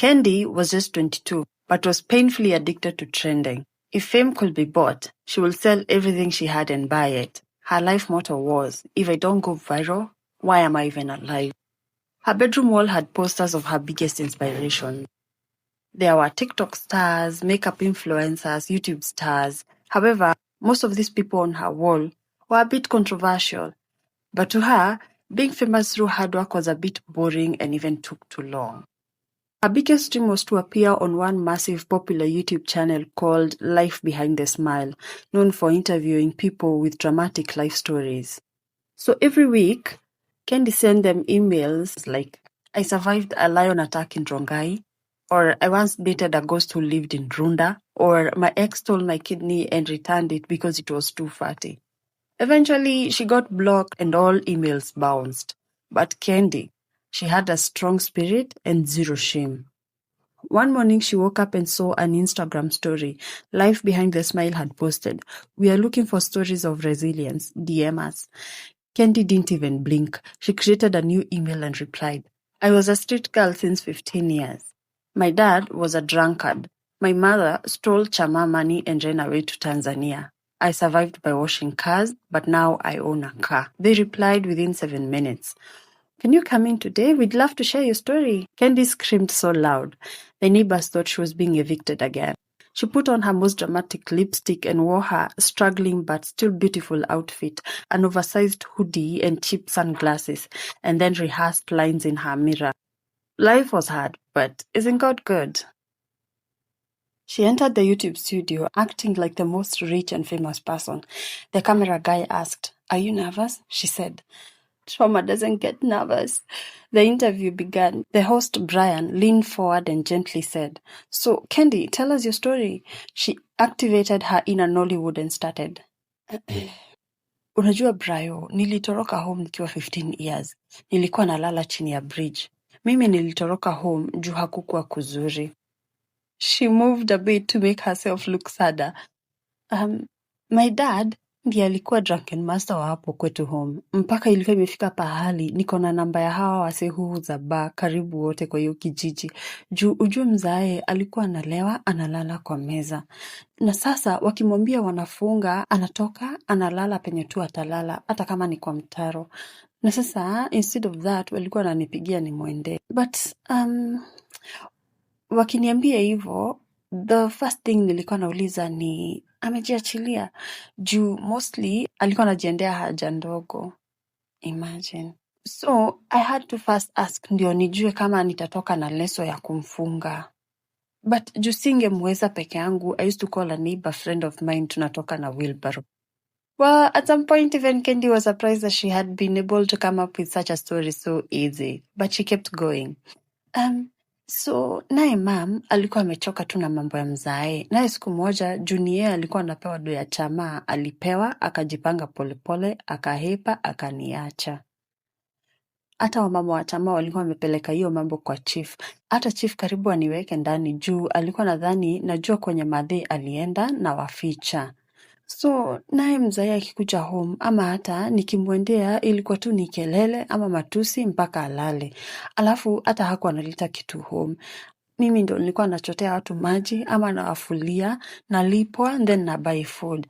Kendi was just 22, but was painfully addicted to trending. If fame could be bought, she would sell everything she had and buy it. Her life motto was, if I don't go viral, why am I even alive? Her bedroom wall had posters of her biggest inspirations. There were TikTok stars, makeup influencers, YouTube stars. However, most of these people on her wall were a bit controversial. But to her, being famous through hard work was a bit boring and even took too long. Her biggest dream was to appear on one massive popular YouTube channel called Life Behind the Smile, known for interviewing people with dramatic life stories. So every week, Kendi sent them emails like, I survived a lion attack in Rongai, or I once dated a ghost who lived in Runda, or my ex stole my kidney and returned it because it was too fatty. Eventually, she got blocked and all emails bounced. But Kendi, she had a strong spirit and zero shame. One morning, she woke up and saw an Instagram story Life Behind the Smile had posted. We are looking for stories of resilience. DM us. Kendi didn't even blink. She created a new email and replied, I was a street girl since 15 years. My dad was a drunkard. My mother stole Chama money and ran away to Tanzania. I survived by washing cars, but now I own a car. They replied within 7 minutes. Can you come in today? We'd love to share your story. Kendi screamed so loud. The neighbors thought she was being evicted again. She put on her most dramatic lipstick and wore her struggling but still beautiful outfit, an oversized hoodie and cheap sunglasses, and then rehearsed lines in her mirror. Life was hard, but isn't God good? She entered the YouTube studio acting like the most rich and famous person. The camera guy asked, Are you nervous? She said, Trauma doesn't get nervous. The interview began. The host, Brian, leaned forward and gently said, So, Kendi, tell us your story. She activated her inner Nollywood and started. Unajua Brayo, nilitoroka home nikiwa 15 years. Nilikuwa nalala chini ya bridge. Mimi nilitoroka home juu hakukuwa kuzuri. She moved a bit to make herself look sadder. My dad ndiye alikuwa drunken master wa hapo kwetu home. Mpaka ilikuwa imefika pahali niko na namba ya hawa wase huuza bar karibu wote kwa hiyo kijiji. Juu ujue mzae alikuwa analewa analala kwa meza. Na sasa wakimwambia wanafunga anatoka analala penye tu atalala hata kama ni kwa mtaro. Na sasa instead of that walikuwa wananipigia nimwende. But wakiniambia hivyo, the first thing nilikuwa nauliza ni amejiachilia juu mostly alikuwa anajiendea haja ndogo. Imagine. So I had to first ask ndio nijue kama nitatoka na leso ya kumfunga. But juu singemweza peke yangu, I used to call a neighbor friend of mine tunatoka na wheelbarrow. Well, at some point even Kendi was surprised that she had been able to come up with such a story so easy. But she kept going. So, naye mam, alikuwa amechoka tu na mambo ya mzae. Naye siku moja, junie alikuwa anapewa do ya chama, alipewa, akajipanga polepole, akahepa, akaniacha. Hata wamama wa chama walikuwa wamepeleka hiyo mambo kwa chief. Hata chief karibu aniweke ndani juu, alikuwa nadhani najua kwenye madhe alienda na waficha. So, naye mzae akikuja home ama hata nikimwendea ilikuwa tu ni kelele ama matusi mpaka alale. Alafu hata hakuwa analeta kitu home. Mimi ndo nilikuwa nachotea watu maji ama nawafulia, nalipwa, then na buy food.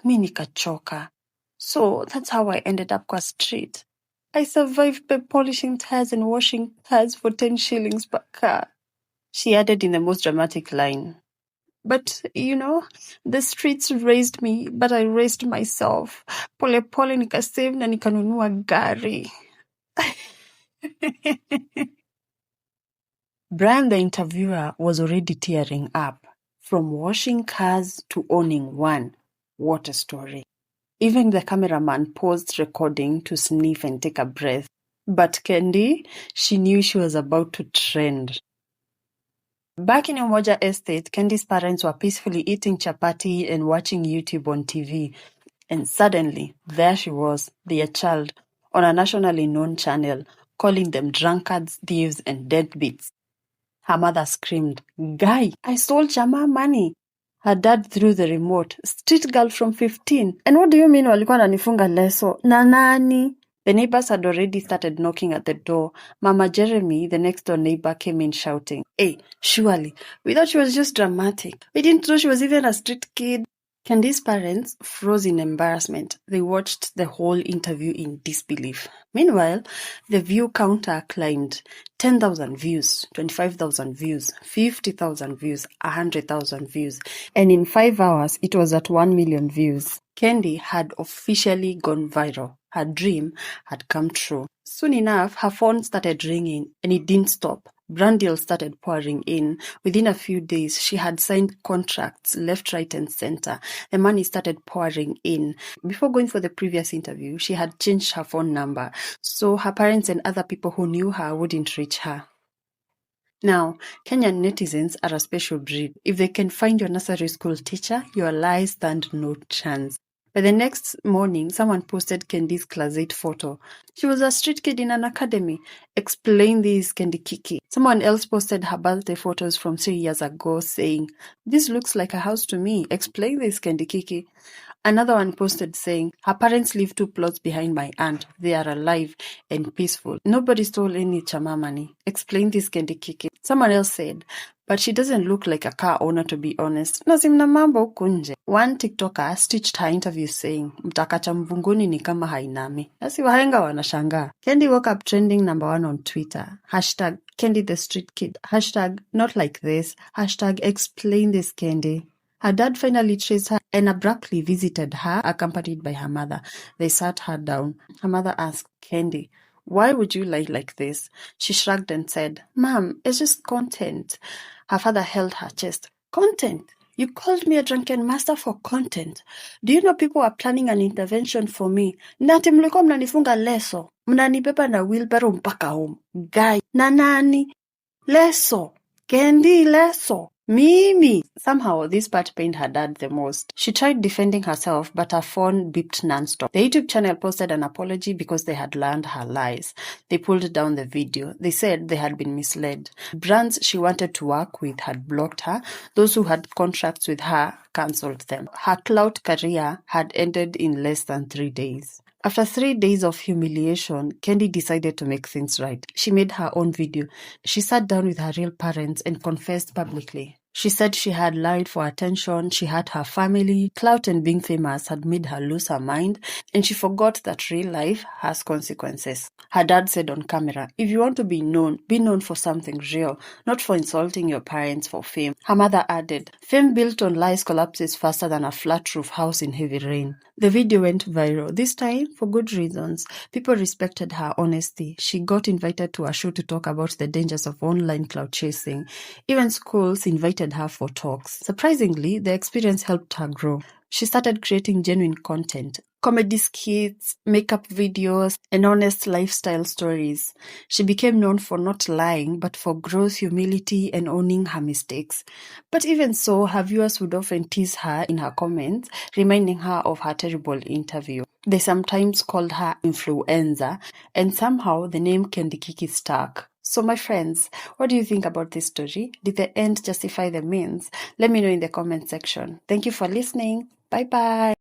Mi nikachoka. So, that's how I ended up kwa street. I survived by polishing tires and washing cars for 10 shillings per car. She added in the most dramatic line. But, you know, the streets raised me, but I raised myself. Pole pole nikasave na nikanunua gari. Brian, the interviewer, was already tearing up. From washing cars to owning one. What a story. Even the cameraman paused recording to sniff and take a breath. But Kendi, she knew she was about to trend. Back in Umoja Estate, Kendi's parents were peacefully eating chapati and watching YouTube on TV. And suddenly, there she was, their child, on a nationally known channel, calling them drunkards, thieves, and deadbeats. Her mother screamed, Guy, I stole Chama money. Her dad threw the remote. Street girl from 15. And what do you mean walikuwa nanifunga leso? Na nani? The neighbors had already started knocking at the door. Mama Jeremy, the next door neighbor, came in shouting, "Hey, surely, we thought she was just dramatic. We didn't know she was even a street kid." Kendi's parents froze in embarrassment. They watched the whole interview in disbelief. Meanwhile, the view counter climbed. 10,000 views, 25,000 views, 50,000 views, 100,000 views. And in 5 hours, it was at 1 million views. Kendi had officially gone viral. Her dream had come true. Soon enough, her phone started ringing, and it didn't stop. Brand deals started pouring in. Within a few days, she had signed contracts left, right, and center. The money started pouring in. Before going for the previous interview, she had changed her phone number, so her parents and other people who knew her wouldn't reach her. Now, Kenyan netizens are a special breed. If they can find your nursery school teacher, your lies stand no chance. By the next morning, someone posted Kendi's class 8 photo. She was a street kid in an academy. Explain this, Kendi Kiki. Someone else posted her birthday photos from 3 years ago saying, "This looks like a house to me. Explain this, Kendi Kiki." Another one posted saying, "Her parents live 2 plots behind my aunt. They are alive and peaceful. Nobody stole any chama money. Explain this, Kendi Kiki." Someone else said, "But she doesn't look like a car owner, to be honest. Na zimna mambo huku nje." One TikToker stitched her interview saying, "Mtakacha mvunguni ni kama hainami." Basi wahenga wanashangaa. Kendi woke up trending #1 on Twitter. #Kendi the street kid. #not like this. #explain this Kendi. Her dad finally traced her and abruptly visited her, accompanied by her mother. They sat her down. Her mother asked, "Kendi, why would you lie like this?" She shrugged and said, "Mom, it's just content." Her father held her chest. "Content? You called me a drunken master for content. Do you know people are planning an intervention for me? Nati mlikuwa mnanifunga leso. Mnanibeba na wheelbarrow mpaka home. Guy, na nani? Leso. Kendi leso. Mimi. Somehow, this part pained her dad the most. She tried defending herself, but her phone beeped nonstop. The YouTube channel posted an apology because they had learned her lies. They pulled down the video. They said they had been misled. Brands she wanted to work with had blocked her. Those who had contracts with her cancelled them. Her clout career had ended in less than 3 days. After 3 days of humiliation, Kendi decided to make things right. She made her own video. She sat down with her real parents and confessed publicly. She said she had lied for attention, she had her family, clout and being famous had made her lose her mind, and she forgot that real life has consequences. Her dad said on camera, "If you want to be known for something real, not for insulting your parents for fame." Her mother added, "Fame built on lies collapses faster than a flat roof house in heavy rain." The video went viral, this time for good reasons. People respected her honesty. She got invited to a show to talk about the dangers of online clout chasing. Even schools invited her for talks. Surprisingly, the experience helped her grow. She started creating genuine content, comedy skits, makeup videos, and honest lifestyle stories. She became known for not lying, but for growth, humility, and owning her mistakes. But even so, her viewers would often tease her in her comments, reminding her of her terrible interview. They sometimes called her influencer, and somehow the name Kendi Kiki stuck. So my friends, what do you think about this story? Did the end justify the means? Let me know in the comment section. Thank you for listening. Bye bye.